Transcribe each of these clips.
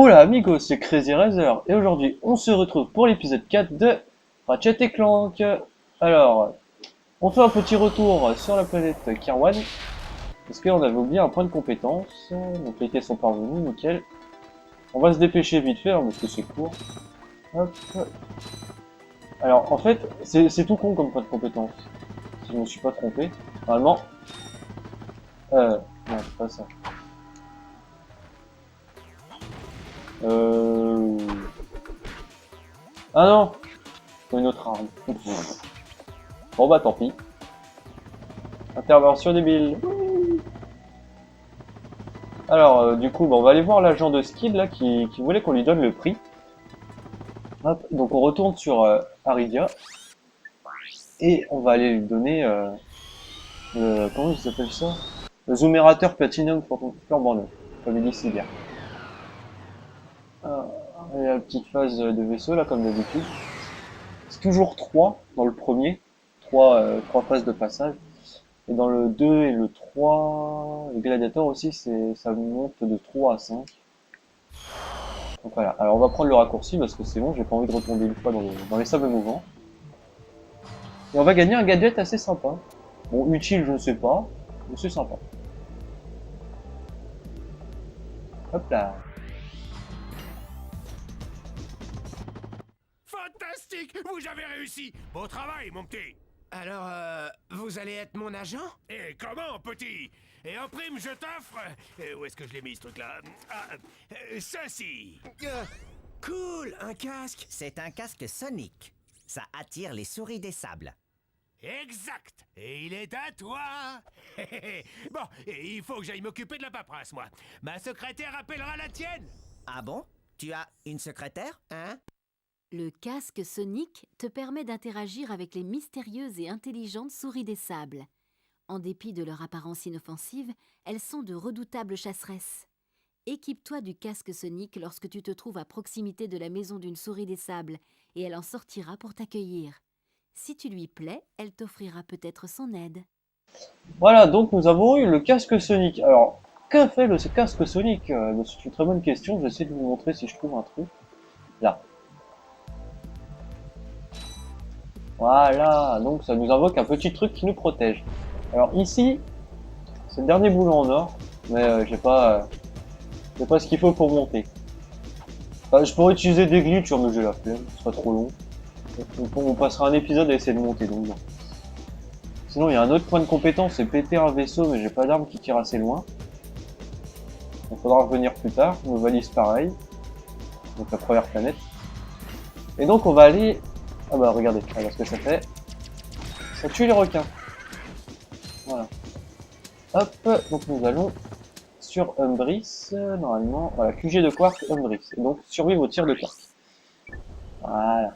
Hola amigos, c'est Crazy Razer et aujourd'hui on se retrouve pour l'épisode 4 de Ratchet et Clank. Alors, on fait un petit retour sur la planète Kirwan parce qu'on avait oublié un point de compétence, donc les quêtes sont parvenues, nickel. On va se dépêcher vite fait hein, parce que c'est court. Hop. Alors en fait, c'est tout con comme point de compétence, si je me suis pas trompé. Normalement, non c'est pas ça. Ah non, c'est une autre arme. Bon bah tant pis. Intervention débile. Alors du coup, bah, on va aller voir l'agent de Skid là qui voulait qu'on lui donne le prix. Hop, donc on retourne sur Aridia et on va aller lui donner le comment ils appellent ça? Le zoomérateur Platinum flambant neuf, comme il dit si bien. Et la petite phase de vaisseau là comme d'habitude. C'est toujours 3 dans le premier, 3 phases de passage. Et dans le 2 et le 3, le Gladiator aussi, ça monte de 3 à 5. Donc voilà, alors on va prendre le raccourci parce que c'est bon, j'ai pas envie de retomber une fois dans les sables mouvants. Et on va gagner un gadget assez sympa. Bon, utile je ne sais pas, mais c'est sympa. Hop là. Fantastique! Vous avez réussi! Beau travail, mon petit! Alors, vous allez être mon agent? Et comment, petit? Et en prime, je t'offre... où est-ce que je l'ai mis, ce truc-là? Ceci! Cool, un casque. C'est un casque sonique. Ça attire les souris des sables. Exact! Et il est à toi! Bon, il faut que j'aille m'occuper de la paperasse, moi. Ma secrétaire appellera la tienne! Ah bon? Tu as une secrétaire, hein? Le casque sonique te permet d'interagir avec les mystérieuses et intelligentes souris des sables. En dépit de leur apparence inoffensive, elles sont de redoutables chasseresses. Équipe-toi du casque sonique lorsque tu te trouves à proximité de la maison d'une souris des sables et elle en sortira pour t'accueillir. Si tu lui plais, elle t'offrira peut-être son aide. Voilà, donc nous avons eu le casque sonique. Alors, qu'a fait le casque sonique? C'est une très bonne question, je vais essayer de vous montrer si je trouve un truc. Là. Voilà, donc ça nous invoque un petit truc qui nous protège. Alors ici, c'est le dernier boulot en or, mais j'ai pas ce qu'il faut pour monter. Enfin, je pourrais utiliser des glitches, mais j'ai la flemme, ce sera trop long. Donc, on passera un épisode à essayer de monter, donc non. Sinon, il y a un autre point de compétence, c'est péter un vaisseau, mais j'ai pas d'arme qui tire assez loin. Il faudra revenir plus tard, nos valises pareil. Donc la première planète. Et donc on va aller... Ah bah regardez, voilà ce que ça fait. Ça tue les requins. Voilà. Hop, donc nous allons sur Umbris, normalement, voilà, QG de Quark, Umbris. Et donc survivre au tir de Quark. Voilà.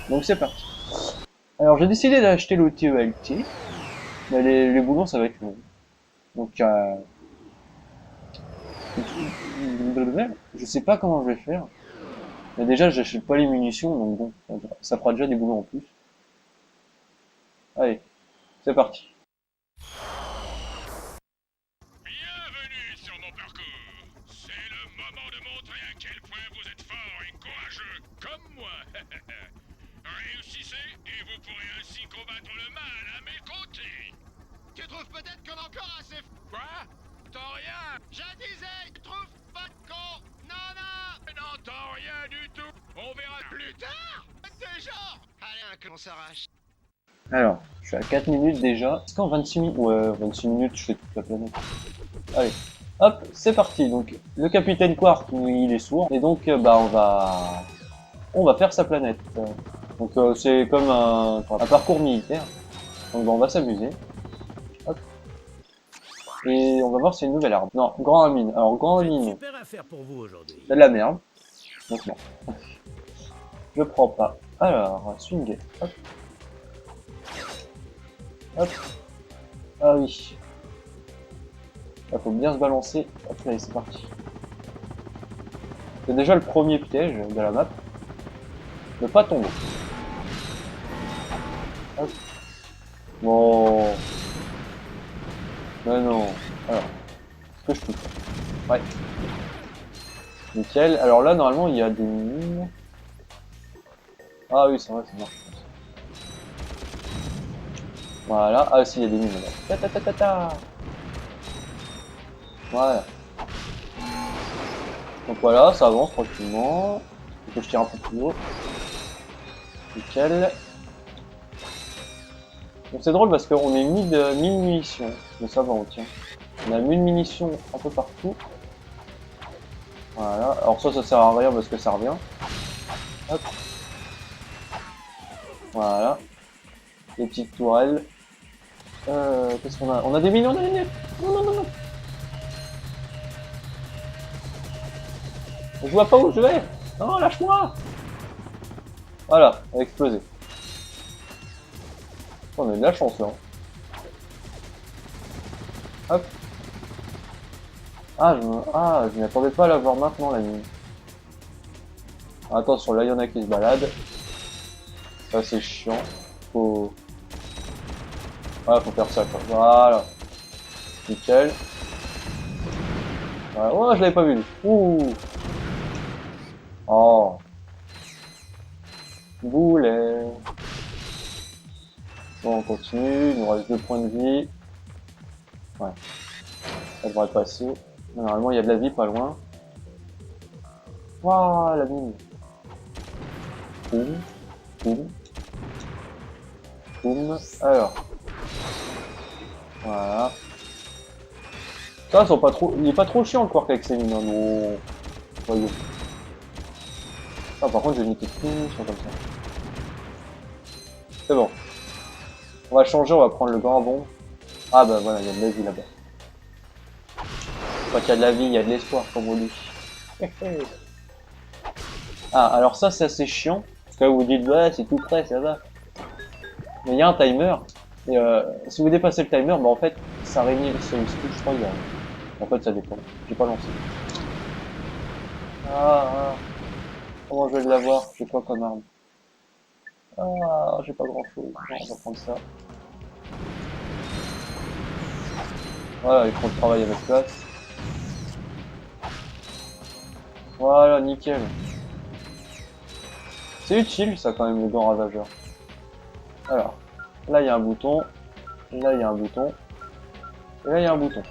Donc c'est parti. Alors j'ai décidé d'acheter le TELT, mais les boulons ça va être long. Donc je sais pas comment je vais faire. Mais déjà j'achète pas les munitions, donc bon, ça fera déjà des boulons en plus. Allez, c'est parti. Bienvenue sur mon parcours. C'est le moment de montrer à quel point vous êtes fort et courageux, comme moi. Réussissez et vous pourrez ainsi combattre le mal à mes côtés. Tu trouves peut-être qu'on a encore assez... Quoi? T'entends rien? Je disais, tu trouves pas de con? Non, non! Je n'entends rien du tout. On verra plus tard. Déjà. Allez, qu'on s'arrache. Alors, je suis à 4 minutes déjà. Est-ce qu'en 26 minutes... Ouais, 26 minutes, je fais toute la planète. Allez, hop, c'est parti. Donc, le capitaine Quark, il est sourd. Et donc, bah, on va faire sa planète. Donc, c'est comme un parcours militaire. Donc, bah, on va s'amuser. Hop. Et on va voir si c'est une nouvelle arme. Non, grand amine. Alors, grand amine, Super affaire pour vous aujourd'hui. c'est de la merde. Donc, non. Je prends pas. Alors, swing. Hop. Hop. Ah oui. Là, faut bien se balancer. Hop, allez, c'est parti. C'est déjà le premier piège de la map. Ne pas tomber. Hop. Bon. Mais non. Alors. Est-ce que je peux? Ouais. Nickel. Alors là, normalement, il y a des mines. Ah oui, c'est vrai, c'est marche. Voilà. Ah si, il y a des mines là. Ta ta ta ta ta. Voilà. Donc voilà, ça avance tranquillement. Il faut que je tire un peu plus haut. Nickel. Donc c'est drôle parce qu'on est 1000 munitions. Mais ça va, on tient. On a 1000 munitions un peu partout. Voilà. Alors ça sert à rien parce que ça revient. Hop. Voilà. Des petites tourelles. Qu'est-ce qu'on a? On a des mines, on a des mines. Non, non, non, non. Je vois pas où je vais. Non, lâche-moi. Voilà, elle a explosé. On a eu de la chance là. Hop. Je m'y attendais pas à la voir maintenant la mine. Attention, là il y en a qui se baladent. Ça c'est chiant. Faut... Voilà, faut faire ça quoi. Voilà. Nickel. Voilà. Oh, je l'avais pas vu lui. Ouh. Oh. Boulet. Bon, on continue. Il nous reste 2 points de vie. Ouais. Ça devrait passer. Normalement, il y a de la vie pas loin. Waouh, la mine. Boum. Boum. Boum. Alors. Voilà. Ça, sont pas trop... Il est pas trop chiant le quark avec ses mines. Hein, non. Voyons. Ah, par contre, j'ai une petite munition comme ça. C'est bon. On va changer, on va prendre le grand bombe. Ah bah voilà, il y a de la vie là-bas. Quand il y a de la vie, il y a de l'espoir, comme on dit. Ah, alors ça, c'est assez chiant. Parce que vous vous dites, ouais, c'est tout près, ça va. Mais il y a un timer. Et si vous dépassez le timer, bah en fait, ça réunit, je crois, en fait, ça dépend. J'ai pas lancé. Comment je vais l'avoir? J'ai quoi comme arme? J'ai pas grand chose. Bon, on va prendre ça. Voilà, ils font le travail à notre place. Voilà, nickel. C'est utile ça quand même, le gant ravageur. Alors, là il y a un bouton. Là il y a un bouton. Et là il y a un bouton.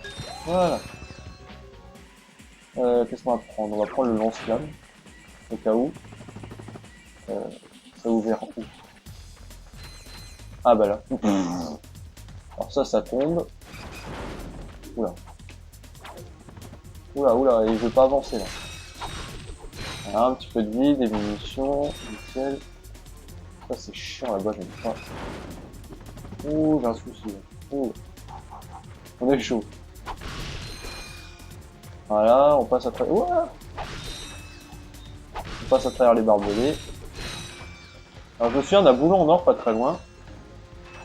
Voilà. Qu'est-ce qu'on va prendre? On va prendre le lance-flamme. Au cas où. Ça ouvert où? Ah bah là. Alors ça tombe. Oula. Oula, et je veux pas avancer là. Voilà, un petit peu de vie, des munitions, nickel. Ça c'est chiant là-bas, j'aime pas. Ouh, j'ai un souci là. Ouh. On est chaud. Voilà, on passe à travers. Ouah, on passe à travers les barbelés. Alors je me souviens d'un boulon en or pas très loin.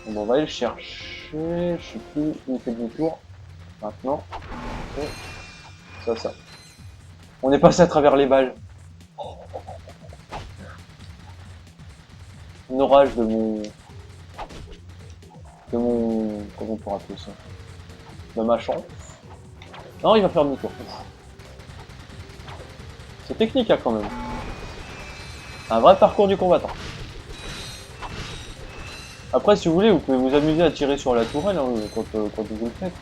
Donc, on va aller le chercher. Je sais plus où il fait demi-tour. Maintenant. Ça. On est passé à travers les balles. Un orage de mon... Comment on pourra appeler ça? De ma chance. Non, il va faire demi-tour. C'est technique hein, quand même. Un vrai parcours du combattant. Après, si vous voulez, vous pouvez vous amuser à tirer sur la tourelle hein, quand vous le faites.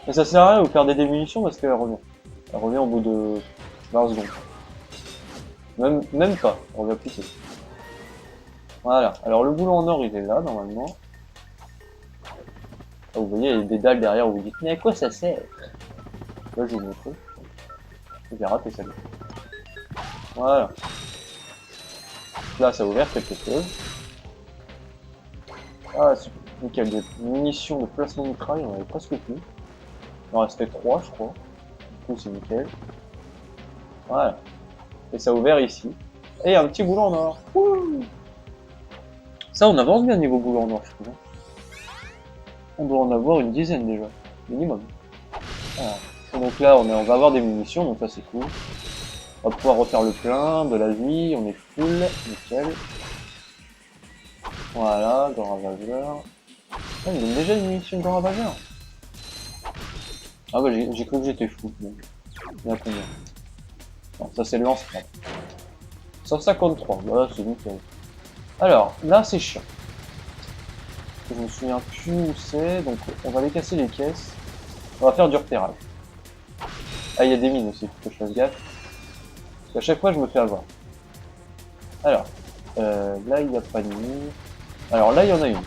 Mais ça sert à rien, vous perdez des munitions parce qu'elle revient. Elle revient au bout de 20 secondes. Même pas, on revient plus tôt. Voilà, alors le boulot en or il est là normalement. Ah, vous voyez, il y a des dalles derrière où vous dites mais à quoi ça sert? Là je vous montre. J'ai raté celle-là. Voilà. Là ça a ouvert quelque chose. Ah super, nickel, des munitions de placement de mitraille, on avait presque plus. Il en restait 3 je crois. Du coup c'est nickel. Voilà. Et ça a ouvert ici. Et un petit boulot en or. Wouh, ça on avance bien niveau boulot en or je trouve. On doit en avoir une dizaine déjà. Minimum. Voilà. Et donc là on va avoir des munitions, donc ça c'est cool. On va pouvoir refaire le plein, de la vie, on est full, nickel. Voilà, grand ravageur. Ah, il y a déjà une munition de grand ravageur. Ah bah j'ai cru que j'étais fou. Bon. Il y a combien? Non, ça c'est le lance-flamme. 153, voilà, c'est nickel. Alors, là c'est chiant. Je me souviens plus où c'est, donc on va aller casser les caisses. On va faire du repérage. Ah, il y a des mines aussi, faut que je fasse gaffe. Parce qu'à chaque fois, je me fais avoir. Alors, là, il n'y a pas de mine. Alors là, il y en a une.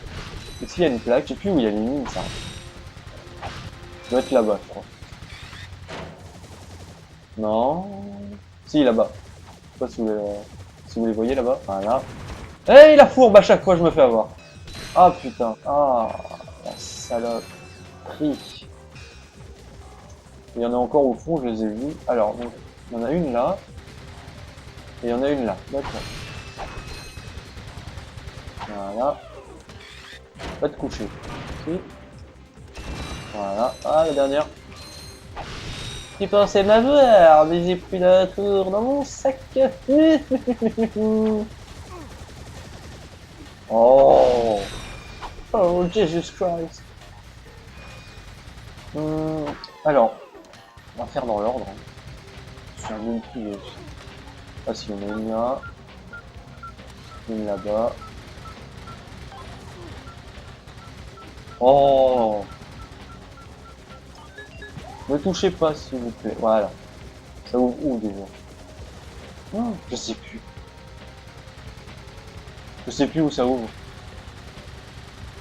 Ici, il y a une plaque. Je sais plus où il y a les mines, ça. Ça doit être là-bas, je crois. Non. Si, là-bas. Je sais pas si vous les voyez là-bas. Voilà. Hey, la fourbe, à chaque fois, je me fais avoir. Ah, putain. Ah, la saloperie. Il y en a encore au fond, je les ai vus. Alors, donc, il y en a une là. Et il y en a une là. D'accord. Voilà. Pas de coucher. Ici. Voilà. Ah, la dernière. Tu pensais m'avoir, mais j'ai pris la tour dans mon sac. Oh. Oh, Jesus Christ. Alors, on va faire dans l'ordre. Je suis même plus. Ah si, on a une là. Une là-bas. Oh. Ne touchez pas, s'il vous plaît. Voilà. Ça ouvre où déjà? Oh, je sais plus. Je sais plus où ça ouvre.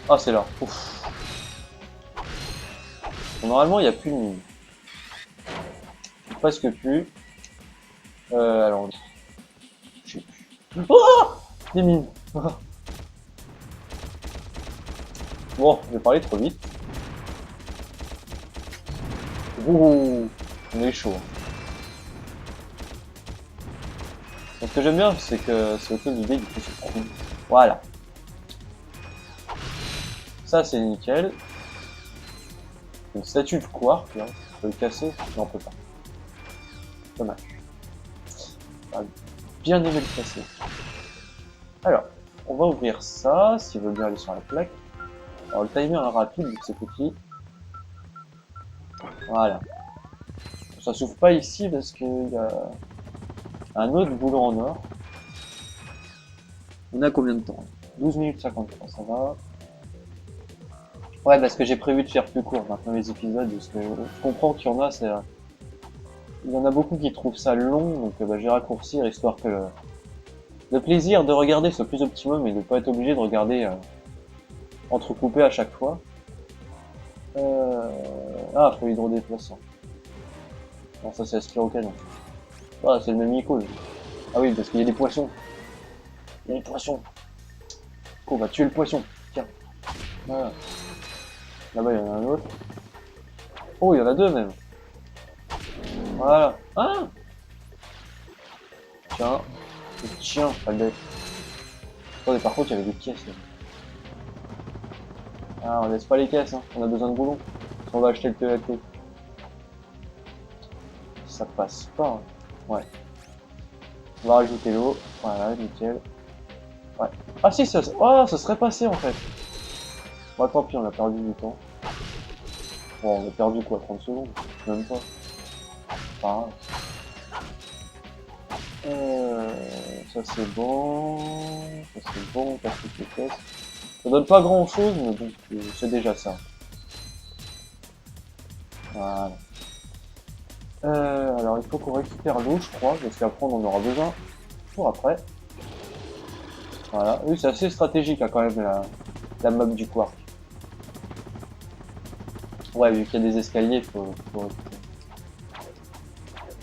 Ah, c'est là. Ouf. Bon, normalement, il n'y a plus de mine. Presque plus. Alors... Je sais plus. Oh, des mines. Bon, je vais parler trop vite. Ouh, on est chaud. Ce que j'aime bien, c'est que c'est autre idée du coup c'est cool. Voilà. Ça c'est nickel. Une statue de quark là. Je peux le casser? Non, on peut pas. Dommage. Ah, bien aimé le casser. Alors, on va ouvrir ça, s'il veut bien aller sur la plaque. Alors le timer est rapide vu que c'est petit. Voilà. Ça s'ouvre pas ici parce qu'il y a un autre boulot en or. On a combien de temps? 12 minutes 53, ça va. Ouais, parce que j'ai prévu de faire plus court maintenant les épisodes, parce que je comprends qu'il y en a, c'est... Il y en a beaucoup qui trouvent ça long, donc bah, je vais raccourcir histoire que le plaisir de regarder soit plus optimum et de pas être obligé de regarder entrecoupé à chaque fois. Ah, faut hydrodéplaçant. Non, ça c'est aspirocanon. Ah, c'est le même Nico. Ah oui, parce qu'il y a des poissons. Il y a des poissons. On va tuer le poisson. Tiens. Voilà. Là-bas, il y en a un autre. Oh, il y en a deux même. Voilà. Ah! Tiens. Tiens, pas bête. Attendez, par contre, il y avait des caisses là. Ah, on laisse pas les caisses, hein. On a besoin de boulons. On va acheter le TAT. Ça passe pas. Hein. Ouais. On va rajouter l'eau. Voilà, nickel. Ouais. Ah si, ça, oh, ça serait passé en fait. Bon, tant pis, on a perdu du temps. Bon, on a perdu quoi, 30 secondes? Même pas. Pas grave. Ça c'est bon. Ça c'est bon, on passe toutes les caisses. Ça donne pas grand chose, mais bon, c'est déjà ça. Voilà. Alors il faut qu'on récupère l'eau, je crois, parce qu'après on en aura besoin pour après. Voilà, oui, c'est assez stratégique hein, quand même la map du quark. Ouais, vu qu'il y a des escaliers, il faut récupérer.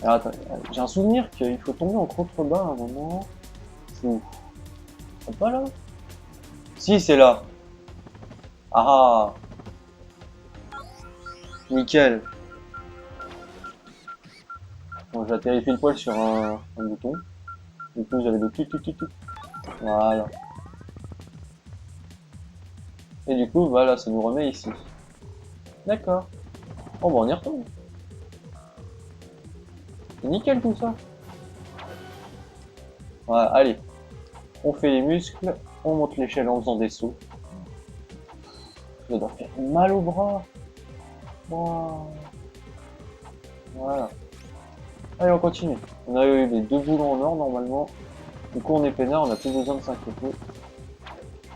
Alors attends, j'ai un souvenir qu'il faut tomber en contrebas à un moment. C'est où? C'est pas là? Si, c'est là. Ah! Nickel. Bon, j'ai atterri pile poil sur un bouton. Du coup, j'avais des tout. Voilà. Et du coup, voilà, ça nous remet ici. D'accord. Bon, bah, on y retourne. C'est nickel tout ça. Voilà, allez. On fait les muscles, on monte l'échelle en faisant des sauts. Ça doit faire mal au bras. Wow. Voilà. Allez, on continue. On a eu les 2 boulons en or normalement. Du coup, on est peinard, on a plus besoin de s'inquiéter.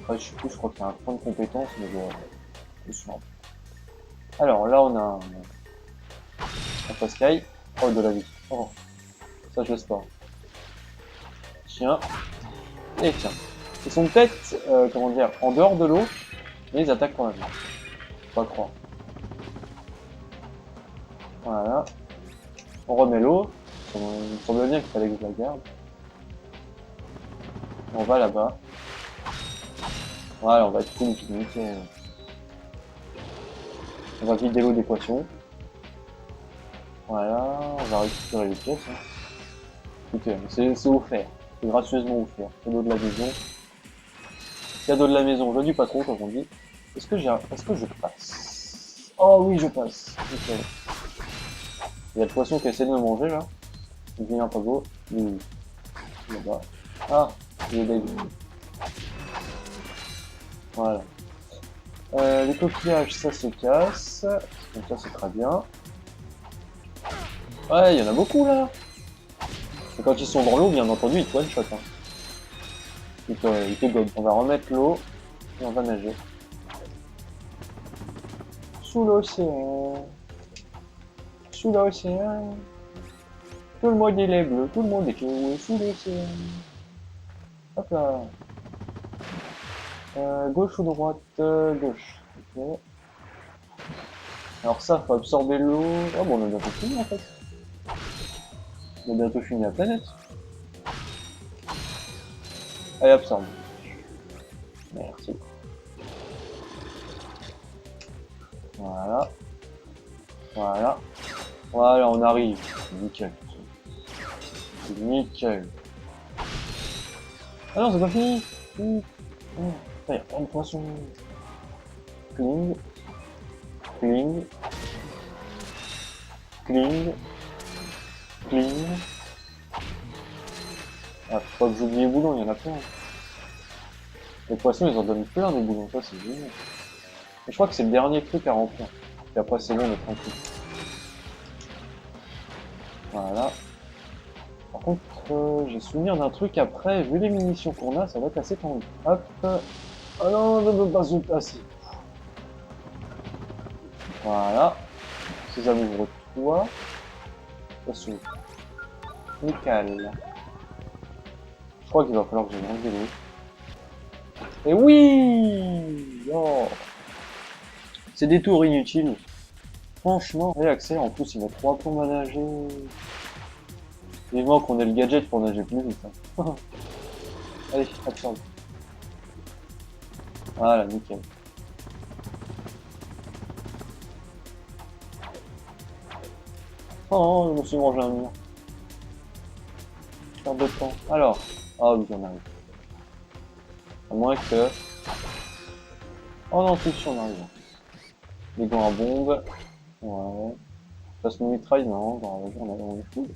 Après, je sais plus, je crois qu'il y a un point de compétence, mais je suis en... Alors là, on a un Pascal. Oh, de la vie. Oh, ça, je laisse pas. Tiens. Et tiens. Ils sont peut-être, comment dire, en dehors de l'eau, mais ils attaquent quand même. Faut pas croire. Voilà. On remet l'eau. Il me semble bien qu'il fallait que je la garde. On va là-bas. Voilà, on va être full nickel. On va vider l'eau des poissons. Voilà, on va récupérer les pièces. Hein. Écoutez, c'est offert. C'est gracieusement offert. Cadeau de la maison. Cadeau de la maison, joie du patron, comme on dit. Est-ce que je passe? Oh oui, je passe. Nickel. Il y a le poisson qui essaie de me manger là. Il vient pas beau. Là-bas. Ah, il est dégueu. Voilà. Les coquillages, ça se casse. Donc ça, c'est très bien. Ouais, il y en a beaucoup là. Et quand ils sont dans l'eau, bien entendu, ils te one-shot. Hein. Ils te gobent. On va remettre l'eau et on va nager. Sous l'océan. Sous l'océan. Tout le monde il est bleu, tout le monde est sous l'océan. Hop là. Gauche ou droite? Gauche. Ok. Alors ça, faut absorber l'eau. Oh bon, on a bientôt fini en fait. On a bientôt fini la planète. Allez, absorbe. Merci. Voilà. Voilà. Voilà, on arrive. Nickel. Nickel. Ah non, c'est pas fini. Oh, il y a plein de poissons. Cling. Cling. Cling. Cling. Ah, faut pas que j'oublie les boulons, il y en a plein. Les poissons, ils en donnent plein des boulons, ça c'est génial. Mais je crois que c'est le dernier truc à remplir. Et après c'est bon, on est tranquille. Voilà. Par contre, j'ai souvenir d'un truc après, vu les munitions qu'on a, ça va être assez tendu. Hop. Oh non, ne me pas zoomer. Ah si. Voilà. Si ça m'ouvre toi. Ça s'ouvre. Nickel. Je crois qu'il va falloir que je mange de l'eau. Et oui! Oh. C'est des tours inutiles. Franchement, et Axel, en plus, il a 3 plombs à nager. Vivement qu'on ait le gadget pour nager plus vite. Hein. Allez, absorbe. Voilà, nickel. Oh, je me suis mangé un mur. Perte de temps. Alors, ah oui, on arrive. À moins que... Oh non, tout on arrive. Les gants à bombe. Ouais. Passe mon mitraille, non, on est fou.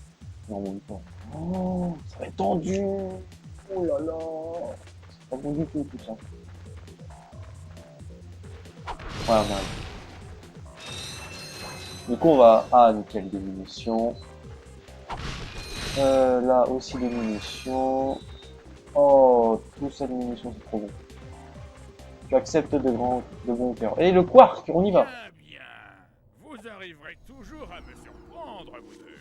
Non, même pas. Oh, ça va être tendu. Oh là là. C'est pas bon du tout ça. Ouais, on arrive. Du coup, on va... Ah, nickel, des munitions. Là aussi des munitions. Oh, tout ça de munitions, c'est trop bon. J'accepte de bon cœur. Et le quark, on y va. Bien, bien. Vous arriverez toujours à me surprendre, vous deux.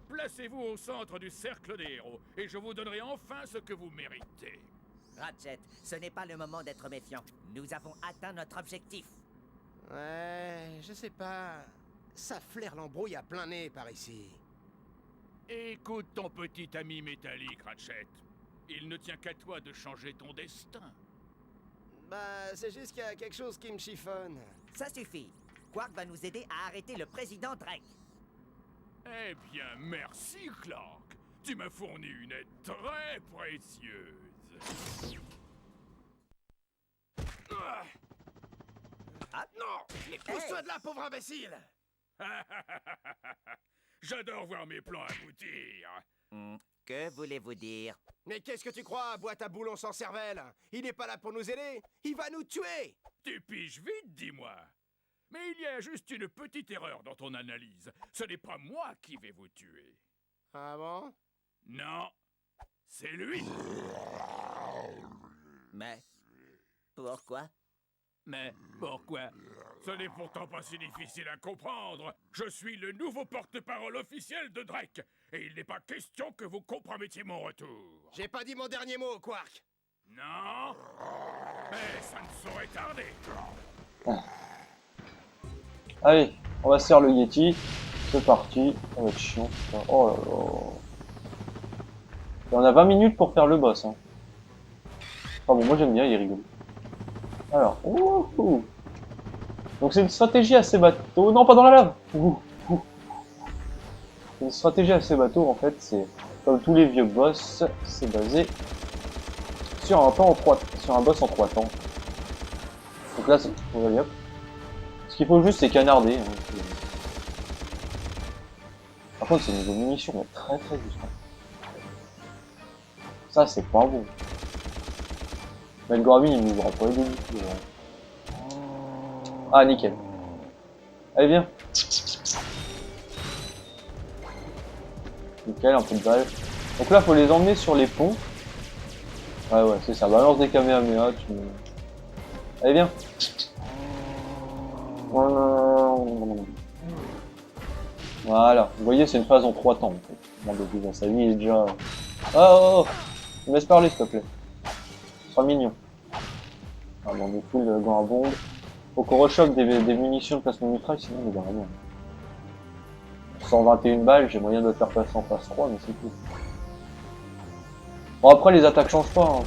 Placez-vous au centre du cercle des héros, et je vous donnerai enfin ce que vous méritez. Ratchet, ce n'est pas le moment d'être méfiant. Nous avons atteint notre objectif. Ouais, je sais pas. Ça flaire l'embrouille à plein nez par ici. Écoute ton petit ami métallique, Ratchet. Il ne tient qu'à toi de changer ton destin. Bah, c'est juste qu'il y a quelque chose qui me chiffonne. Ça suffit. Quark va nous aider à arrêter le président Drake. Eh bien, merci, Clark. Tu m'as fourni une aide très précieuse. Ah non! Mais pousse-toi de là, pauvre imbécile! J'adore voir mes plans aboutir. Que voulez-vous dire? Mais qu'est-ce que tu crois, boîte à boulons sans cervelle? Il n'est pas là pour nous aider, il va nous tuer! Tu piges vite, dis-moi. Mais il y a juste une petite erreur dans ton analyse. Ce n'est pas moi qui vais vous tuer. Ah bon? Non, c'est lui. Mais pourquoi? Mais pourquoi? Ce n'est pourtant pas si difficile à comprendre. Je suis le nouveau porte-parole officiel de Drake. Et il n'est pas question que vous compromettiez mon retour. J'ai pas dit mon dernier mot, Quark. Non? Mais ça ne saurait tarder. Allez, on va se faire le Yeti. C'est parti. Ça va être chiant. Putain. Oh là là. Et on a 20 minutes pour faire le boss. Hein. Ah bon, moi j'aime bien, il rigole. Alors, ouh. Donc c'est une stratégie assez bateau. Non, pas dans la lave. C'est une stratégie assez bateau en fait. C'est comme tous les vieux boss, c'est basé sur un boss en 3 temps. Donc là, c'est hop. Ce qu'il faut juste, c'est canarder. Hein. Par contre, c'est niveau munitions, mais très juste. Ça, c'est pas bon. Mais le Goramin, il nous aura pas aidé du tout. Ah, nickel. Allez, viens. Nickel, un peu de balle. Donc là, faut les emmener sur les ponts. Ouais, c'est ça. Balance des Kamehameha. Allez, viens. Voilà. Vous voyez, c'est une phase en 3 temps. En fait. Bon, déjà, sa vie est déjà... Oh, me laisse parler, s'il te plaît. Ce sera mignon. Ah, bon, on est full de gants à bombe. Faut qu'on rechoque des munitions de plasma mitraille, sinon on est vraiment. 121 balles, j'ai moyen de le faire passer en phase 3, mais c'est tout. Bon, après, les attaques changent pas. Hein,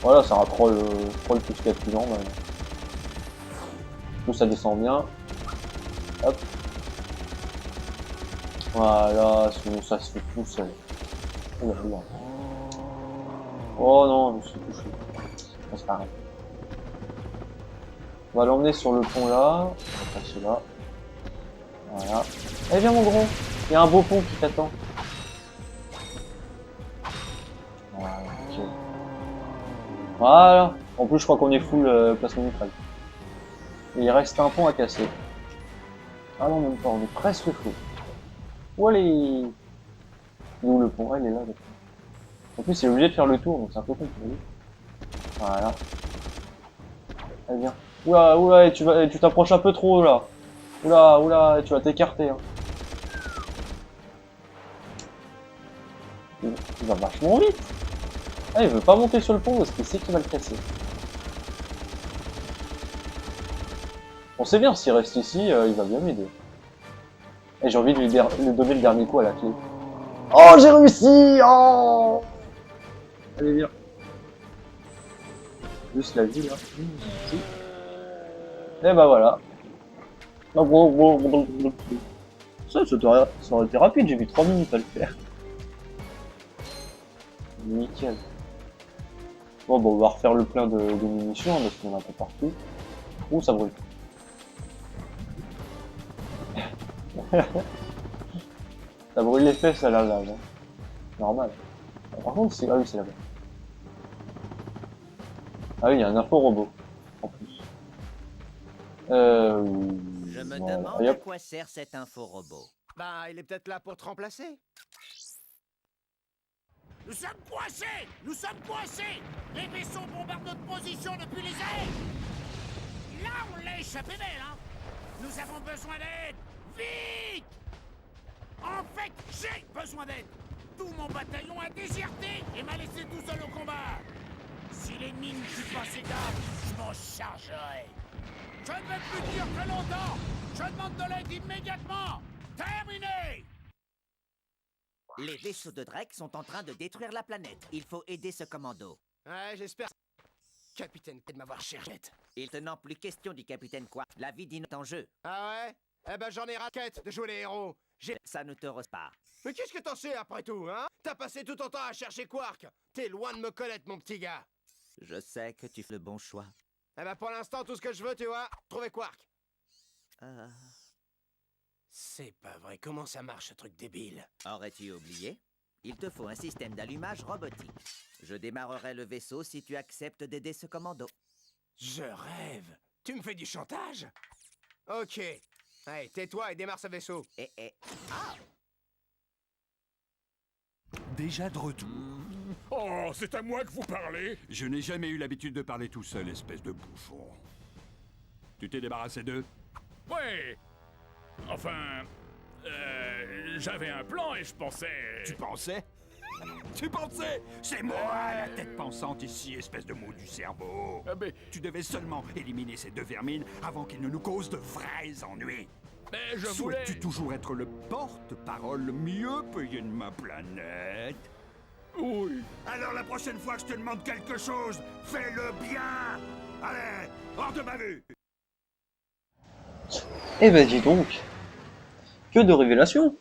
voilà, c'est un troll plus capillant. Tout ça descend bien. Hop. Voilà, sinon ça se fait tout seul. Oh non, je me suis touché. C'est pareil. On va l'emmener sur le pont là. On va passer là. Voilà. Allez, viens mon gros. Il y a un beau pont qui t'attend. Voilà, ok. Voilà. En plus, je crois qu'on est full plasma mitraille. Et il reste un pont à casser. Ah non, même pas, on est presque full. Allez. Où le pont? Ah, il est là. En plus, il est obligé de faire le tour, donc c'est un peu compliqué. Voilà. Allez, viens. Oula, tu t'approches un peu trop là. Oula, tu vas t'écarter. Hein. Il va vachement vite. Ah, il veut pas monter sur le pont parce qu'il sait qu'il va le casser. On sait bien, s'il reste ici, il va bien m'aider. Et j'ai envie de lui donner le dernier coup à la clé. Oh, j'ai réussi! Oh! Allez, viens. Juste la vie là. Et bah voilà. Ça aurait été rapide, j'ai mis 3 minutes à le faire. Nickel. Bon, on va refaire le plein de munitions hein, parce qu'on en a un peu partout. Ouh, ça brûle. Ça brûle les fesses à la lave. Hein. Normal. Par contre, c'est... Ah oui, c'est là-bas. Ah oui, il y a un info-robot. En plus. Je me voilà. demande à quoi sert cet info-robot. Bah, il est peut-être là pour te remplacer. Nous sommes coincés! Nous sommes coincés! Les vaisseaux bombardent notre position depuis les airs! Là, on l'a échappé belle, hein! Nous avons besoin d'aide! Vite! En fait, j'ai besoin d'aide! Tout mon bataillon a déserté et m'a laissé tout seul au combat! Si l'ennemi ne tue pas ses dames, je m'en chargerai! Je ne vais plus dire très longtemps! Je demande de l'aide immédiatement! Terminé! Les vaisseaux de Drake sont en train de détruire la planète. Il faut aider ce commando. Ouais, j'espère. Capitaine, de m'avoir cherché. Il te n'en plus question du capitaine Quark. La vie d'Ino est en jeu. Ah ouais? Eh ben j'en ai raquette de jouer les héros. Ça ne te rose pas. Mais qu'est-ce que t'en sais après tout, hein? T'as passé tout ton temps à chercher Quark. T'es loin de me connaître, mon petit gars. Je sais que tu fais le bon choix. Eh ben pour l'instant, tout ce que je veux, tu vois, trouver Quark. C'est pas vrai, comment ça marche ce truc débile? Aurais-tu oublié? Il te faut un système d'allumage robotique. Je démarrerai le vaisseau si tu acceptes d'aider ce commando. Je rêve. Tu me fais du chantage? Ok. Allez, tais-toi et démarre ce vaisseau. Ah! déjà de retour. Oh, c'est à moi que vous parlez? Je n'ai jamais eu l'habitude de parler tout seul, espèce de bouffon. Tu t'es débarrassé d'eux? Ouais. Enfin... j'avais un plan et je pensais... Tu pensais? Tu pensais? C'est moi, la tête pensante ici, espèce de mot du cerveau. Ah, mais Tu devais seulement éliminer ces deux vermines avant qu'ils ne nous causent de vrais ennuis. je voulais... Souhaites-tu toujours être le porte-parole le mieux payé de ma planète? Oui. Alors la prochaine fois que je te demande quelque chose, fais-le bien! Allez, hors de ma vue! Eh ben dis donc, que de révélations.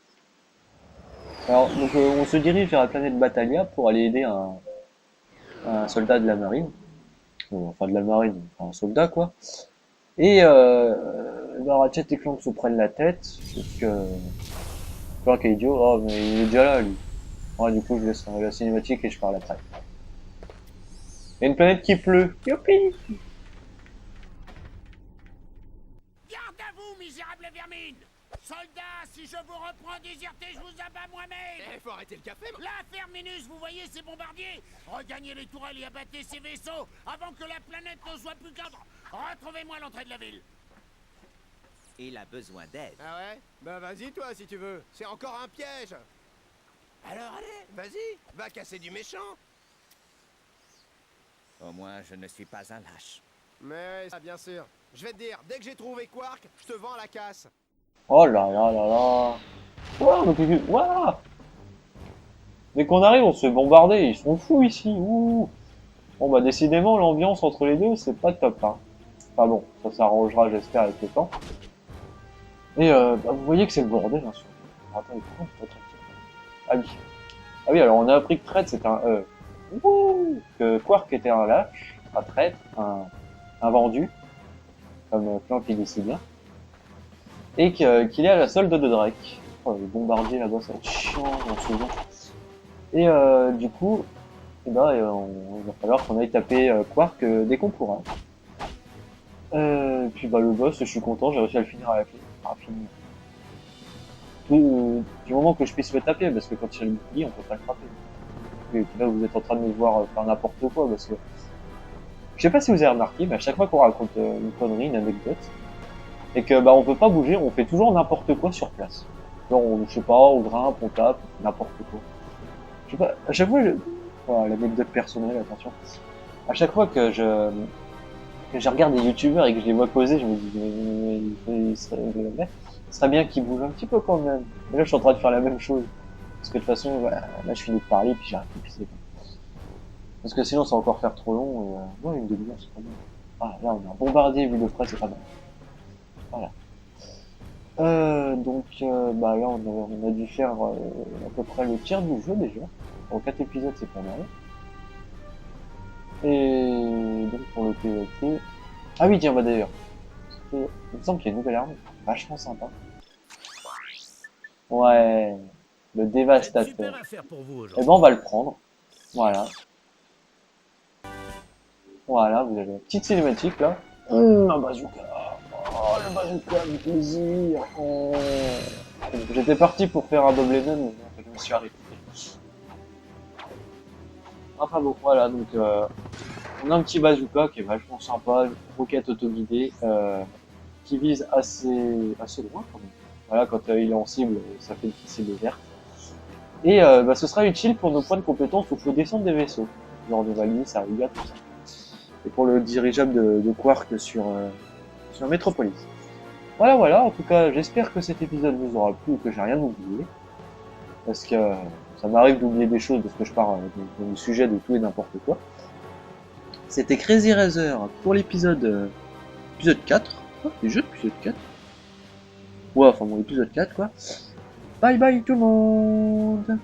Alors, donc on se dirige vers la planète Batalia pour aller aider un soldat de la marine. Enfin de la marine, enfin un soldat quoi. Et Ratchet et Clank se prennent la tête, parce que... Clank est idiot, oh mais il est déjà là lui. Ah, du coup je laisse la cinématique et je parle après. Il y a une planète qui pleut, youpi. Garde à vous, misérable vermine! Soldats, si je vous reprends déserté, je vous abats moi-même! Faut arrêter le café, Là, Terminus, vous voyez ces bombardiers? Regagnez les tourelles et abattez ces vaisseaux avant que la planète ne soit plus qu'un... Retrouvez-moi l'entrée de la ville! Il a besoin d'aide. Ah ouais? Bah vas-y toi si tu veux. C'est encore un piège. Alors allez, vas-y, va casser du méchant. Au moins, je ne suis pas un lâche. Mais ça, bien sûr. Je vais te dire, dès que j'ai trouvé Quark, je te vends la casse. Oh là là là là. Ouah, mais ouah. Dès qu'on arrive, on se fait bombarder, ils sont fous ici. Ouh. Bon bah décidément, l'ambiance entre les deux, c'est pas top. Hein. Enfin bon, ça s'arrangera j'espère avec le temps. Et bah, vous voyez que c'est le bordel. Hein, sur... Attends, ah oui. Ah oui, alors on a appris que Traître c'était un... que Quark était un lâche, un traître, un vendu, comme Clank il dit si bien. Et qu'il est à la solde de Drake. Oh, les bombardiers là-bas, ça va être chiant, j'en souviens. Et du coup, il va falloir qu'on aille taper Quark dès qu'on pourra. Puis bah le boss, je suis content, j'ai réussi à le finir à la clé. Rapidement. Du moment que je puisse le taper, parce que quand il y a le bouclier, on peut pas le frapper. Et puis là, vous êtes en train de me voir faire n'importe quoi, parce que... Je sais pas si vous avez remarqué, mais à chaque fois qu'on raconte une connerie, une anecdote, et que bah on peut pas bouger, on fait toujours n'importe quoi sur place. Genre, je sais pas, on grimpe, on tape, n'importe quoi. Je sais pas, à chaque fois, voilà, l'anecdote personnelle, attention. À chaque fois que je regarde des youtubeurs et que je les vois causer, je me dis, mais il serait bien qu'ils bougent un petit peu quand même. Et là, je suis en train de faire la même chose. Parce que de toute façon, voilà, là, je finis de parler, puis j'arrête de pisser. Parce que sinon, ça va encore faire trop long, et ouais, une demi-heure, c'est pas mal. Ah, là, on a un bombardier, vu de près, c'est pas mal. Voilà. Donc, bah là, on a dû faire à peu près le tiers du jeu, déjà. En 4 épisodes, c'est pas mal. Et donc, pour le PvP... Ah oui, tiens, bah d'ailleurs, il me semble qu'il y a une nouvelle arme, vachement sympa. Ouais, le dévastateur. Et ben on va le prendre. Voilà. Voilà, vous avez une petite cinématique là. Un bazooka. Oh, le bazooka, du plaisir. Oh. J'étais parti pour faire un double Lennon, mais en fait, je me suis arrêté. Enfin bon, voilà, donc on a un petit bazooka qui est vachement sympa, une roquette autoguidée qui vise assez loin quand même. Voilà, quand il est en cible, ça fait une petite cible verte. Et bah, ce sera utile pour nos points de compétence où il faut descendre des vaisseaux, genre de Valis, Ariga, tout ça. Et pour le dirigeable de Quark sur Metropolis. Voilà, en tout cas, j'espère que cet épisode vous aura plu et que j'ai rien oublié. Parce que ça m'arrive d'oublier des choses parce que je pars du sujet de tout et n'importe quoi. C'était Crazy Razer pour l'épisode 4. Oh, déjà l'épisode 4. Ouais, enfin bon, l'épisode 4 quoi. Bye bye tout le monde.